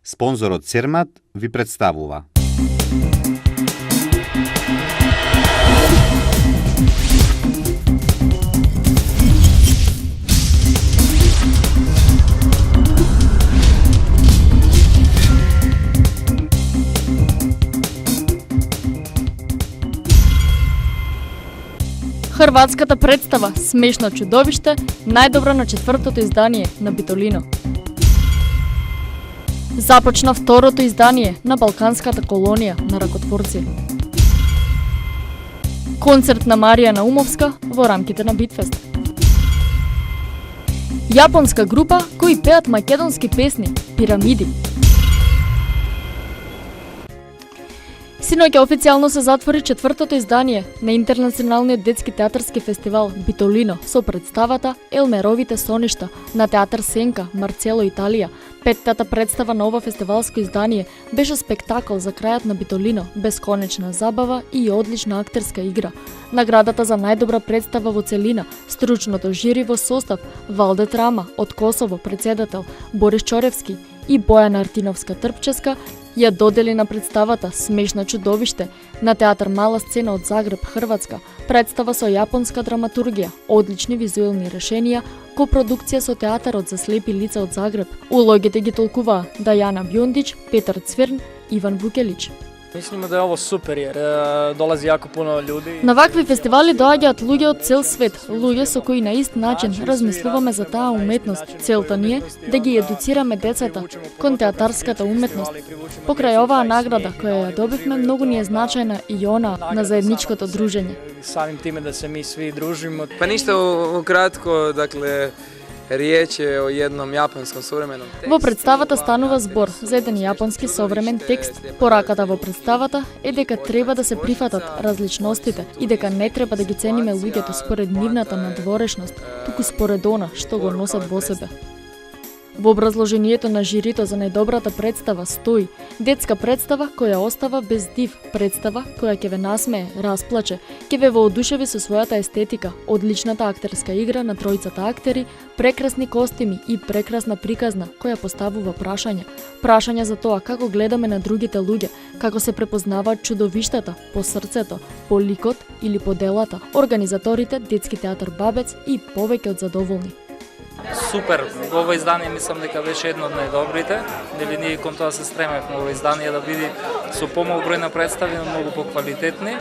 Спонзорот Цермат ви представува. Хрватската представа Смешно чудовиште најдобра на четвртото издание на Битолино. Започна второто издание на Балканската колонија на ракотворци. Концерт на Марија Наумовска во рамките на Битфест. Јапонска група кои пеат македонски песни Пирамиди. Синоќа официјално се затвори четвртото издание на Интернационалниот детски театарски фестивал Битолино со представата Елмеровите соништа на театар Сенка, Марцело, Италија. Петтата представа на ова фестивалско издание беше спектакл за крајот на Битолино, бесконечна забава и одлична актерска игра. Наградата за најдобра представа во целина, стручното жири во состав Валдет Рама од Косово, председател, Борис Чоревски и Бојана Артиновска Трпческа, ја додели на представата Смешно чудовиште на театар Мала сцена од Загреб, Хрватска, представа со јапонска драматургија, одлични визуелни решенија, копродукција со театарот за слепи лица од Загреб. Улогите ги толкуваа Дајана Бјондич, Петар Цвирн, Иван Вукелич. Мислиме да е ово супер, jer долази јако пуно луѓе. На вакви фестивали доаѓаат луѓе од цел свет, луѓе со кои на ист начин размислуваме за таа уметност. Целта ни е да ги едуцираме децата кон театарската уметност. Покрај оваа награда која ја добивме, многу ни е значајна и она на заедничкото дружење. Самим тиме да се ми сви дружимо. Па ништо укратко, дакле, Riječ je o jednom japanskom современом тексту. Во представата станува збор за еден јапонски современ текст. Пораката во представата е дека треба да се прифатат различностите и дека не треба да ги цениме луѓето според нивната надворешност, туку според она што го носат во себе. Во образложението на жирито за најдобрата представа стои детска представа која остава без див, представа која ќе ве насмее, расплаче, ќе ве воодушеви со својата естетика, одличната актерска игра на тројцата актери, прекрасни костими и прекрасна приказна која поставува прашања за тоа како гледаме на другите луѓе, како се препознаваат чудовиштата по срцето, по ликот или по делата. Организаторите Детски театар Бабец и повеќе од задоволни. Супер, ова издание мислам дека беше едно од најдобрите. Дали ние кон тоа се стремевме ова издание да биде со помал број на представи, но многу поквалитетни.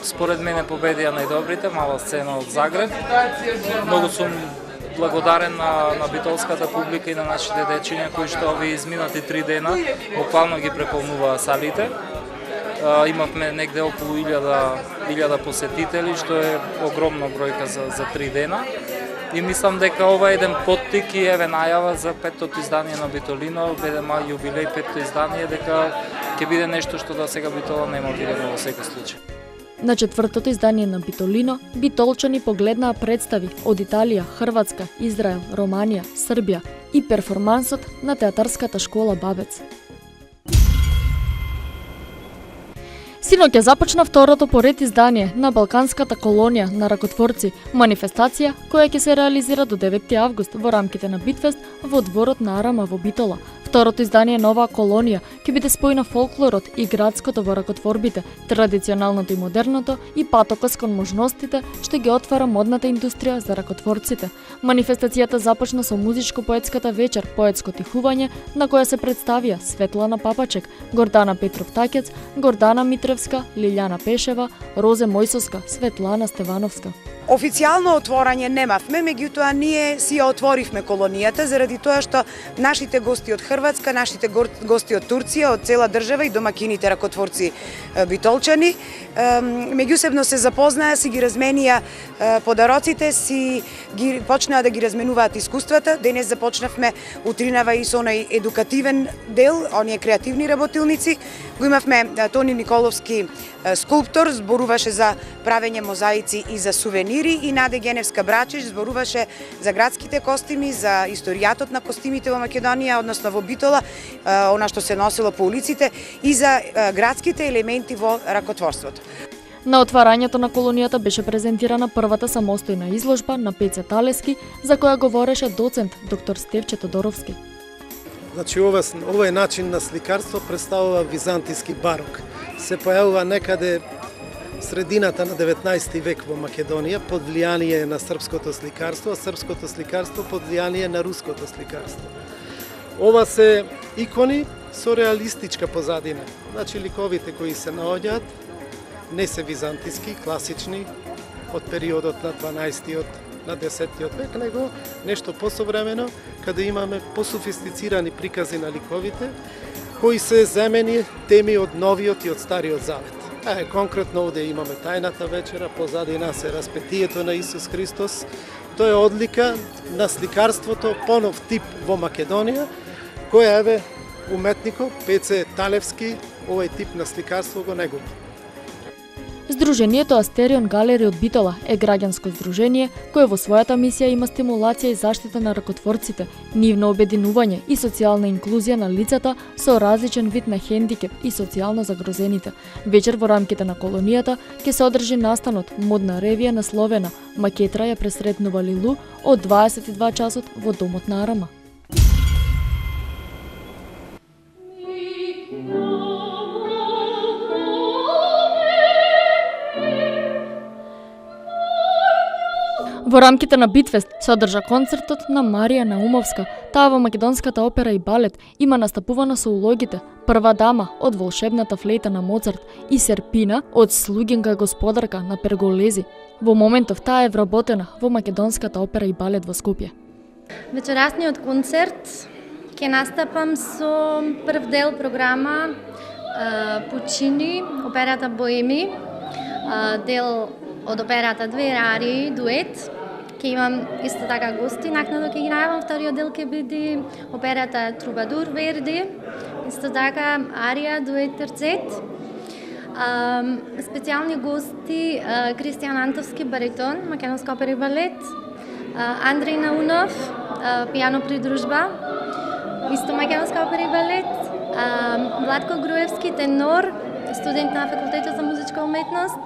Според мене победија најдобрите, Мала сцена од Загреб. Многу сум благодарен на битолската публика и на нашите дечиња кои што овие изминати 3 дена буквално ги преполнуваа салите. Имавме негде околу 1000 посетители, што е огромна бројка за 3 дена. И мислам дека ова е еден поттик и еве најава за петтото издание на Битолино, еден мал јубилеј, петто издание, дека ќе биде нешто што до сега Битола нема видено во секој случај. На четвртото издание на Битолино, битолчани погледнаа представи од Италија, Хрватска, Израел, Романија, Србија и перформансот на театарската школа Бабец. Синоќа започна второто поред издание на Балканската колонија на ракотворци, манифестација која ќе се реализира до 9 август во рамките на Битфест во дворот на Арама во Битола. Второто издание на оваа колонија ќе биде спојна фолклорот и градското во ракотворбите, традиционалното и модерното и патокос кон можностите што ги отвара модната индустрија за ракотворците. Манифестацијата започна со музичко-поетската вечер Поетско тихување, на која се представија Светлана Папачек, Гордана Петров Такец, Гордана Митревска, Лилјана Пешева, Розе Мојсовска, Светлана Стевановска. Официјално отворање немавме, меѓутоа ние си ја отворивме колонијата заради тоа што нашите гости од Хрватска, нашите гости од Турција, од цела држава и домакините ракотворци битолчани меѓусебно се запознаа, си ги разменија подароците, си ги почнаа да ги разменуваат искуствата. Денес започнавме утринава и со оној едукативен дел, оние креативни работилници. Го имавме Тони Николовски скулптор, зборуваше за правење мозаици и за сувенири, и Наде Геневска Брачиш зборуваше за градските костими, за историјатот на костимите во Македонија, односно во Битола, она што се носило по улиците, и за градските елементи во ракотворството. На отварањето на колонијата беше презентирана првата самостојна изложба на Пеце Талески, за која говореше доцент доктор Стевче Тодоровски. Значи овој начин на сликарство представува византиски барок. Се појавува некаде средината на 19 век во Македонија под влијание на српското сликарство, а српското сликарство под влијание на руското сликарство. Ова се икони со реалистичка позадина. Значи ликовите кои се наоѓаат не се византиски, класични од периодот на 12-тиот на 10-тиот век, него нешто посовремено, каде имаме пософистицирани прикази на ликовите, кои се земени теми од Новиот и од Стариот Завет. Конкретно овде имаме Тајната вечера, позади нас е распетието на Исус Христос. Тоа е одлика на сликарството понов тип во Македонија, која еве уметникот Пеце Талевски овој тип на сликарство го негува. Здруженијето Астерион Галери од Битола е граѓанско здружение кое во својата мисија има стимулација и заштита на ракотворците, нивно обединување и социјална инклузија на лицата со различен вид на хендикеп и социјално загрозените. Вечер во рамките на колонијата ќе се одржи настанот модна ревија насловена Макетра ја пресретнува Лилу од 22 часот во домот на Арама. Во рамките на Битфест се одржа концертот на Марија Наумовска. Таа во македонската опера и балет има настапувано со улогите Прва дама од Волшебната флейта на Моцарт и Серпина од Слугинка господарка на Перголези. Во моментов таа е вработена во македонската опера и балет во Скопје. Вечерасниот концерт ќе настапам со прв дел програма Пучини, операта Боеми, дел од операта Две арии, дует. Ќе имам исто така гости, накнадо ќе ги најавам. Вториот дел ќе биде операта Трубадур Верди, исто така арија, дует, терцет. Специјални гости Кристијан Антовски, баритон, македонска опера и балет, Андреј Наунов, пијано придружба, исто македонска опера и балет, Владко Груевски, тенор, студент на факултетот за музичка уметност,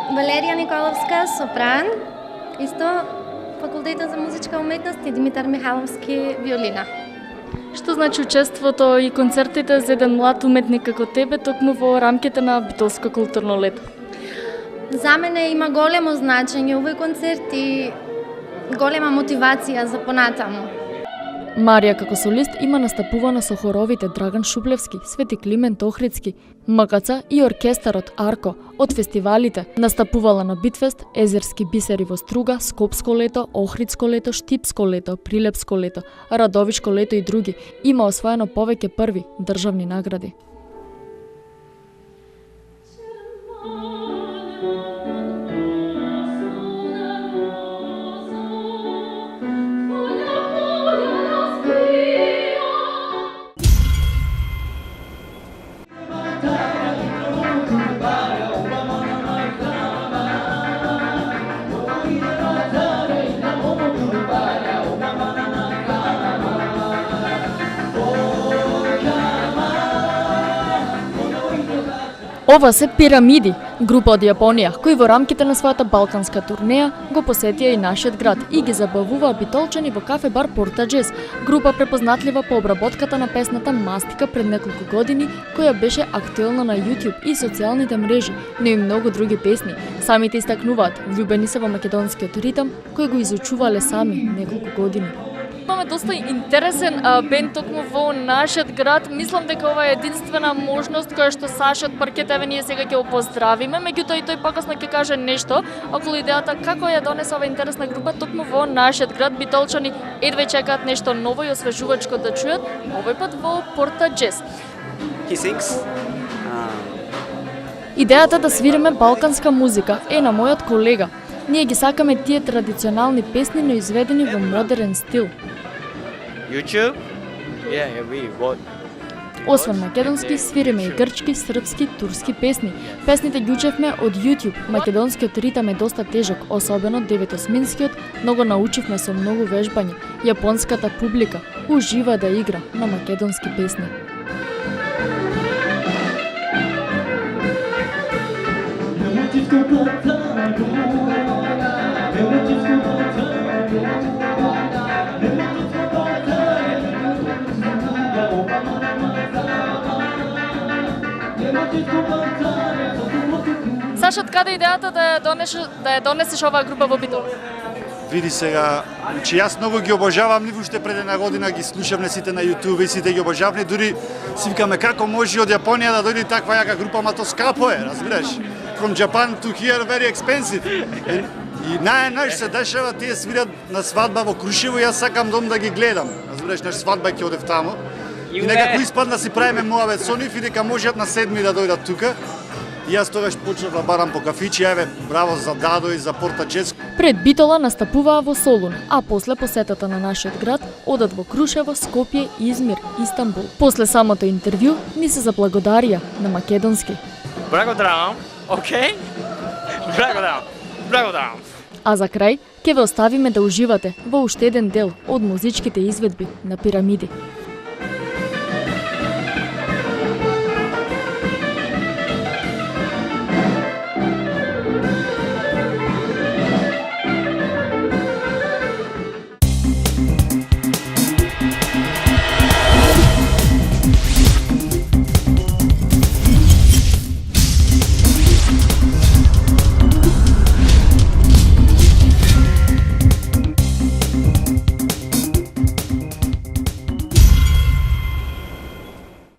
Валерија Николовска, сопран, исто факултетот за музичка уметност и Димитар Михаловски, виолина. Што значи учеството и концертите за еден млад уметник како тебе токму во рамките на Битолско културно лето? За мене има големо значење овој концерт и голема мотивација за понатаму. Марија како солист има настапувано со хоровите Драган Шублевски, Свети Климент Охридски, МКЦ и оркестарот Арко од фестивалите. Настапувала на Битфест, Езерски бисери во Струга, Скопско лето, Охридско лето, Штипско лето, Прилепско лето, Радовичко лето и други. Има освоено повеќе први државни награди. Ова се Пирамиди, група од Јапонија, кои во рамките на својата балканска турнеја го посетија и нашиот град и ги забавуваа битолчани во кафе-бар Порта Джез, група препознатлива по обработката на песната Мастика пред неколку години, која беше актуелна на YouTube и социјалните мрежи, но и многу други песни. Самите истакнуваат, влюбени се во македонскиот ритам, кој го изучувале сами неколку години. Имаме доста интересен бенд токму во нашиот град. Мислам дека ова е единствена можност која што Сашот Паркет, еве ние сега ќе го поздравиме, меѓутоа и тој покасно ќе каже нешто околу идејата како ја донесе ова интересна група токму во нашиот град. Битолчани едве чекаат нешто ново и освежувачко да чујат, овој пат во Порта Джез. Идејата да свириме балканска музика е на мојот колега. Ние ги сакаме тие традиционални песни, но изведени во модерен стил. YouTube? Yeah, we both. Освен македонски, свириме и грчки, српски, турски песни. Песните ги учевме од YouTube. Македонскиот ритам е доста тежок, особено деветосминскиот, но го научивме со многу вежбање. Јапонската публика ужива да игра на македонски песни. Саша, откаде идејата да ја донесеш оваа група во Битола? Види сега, че јас многу ги обожавам, нив уште пред една година ги слушам сите на YouTube и сите ги обожавам, дури си викаме како може од Јапонија да дојде таква јака група, ма то скапо е, разбираш? From Japan to here very expensive. И најнаш се дешава, тие свират на свадба во Крушево, јас сакам дом да ги гледам. Разбираш, наш свадба ќе одев тамо. И некако испадна си правиме муавет со нив и дека можат на 7 да дојдат тука. И јас тогаш почнав да барам по кафичи, еве, браво за Дадо и за Порта Джетско. Пред Битола настапуваа во Солун, а после посетата на нашиот град одат во Крушево, Скопје, Измир, Истанбул. После самото интервју ни се заблагодарија на македонски. Благодарам, окей? Благодарам. А за крај, ќе ве оставиме да уживате во уште еден дел од музичките изведби на Пирамиди.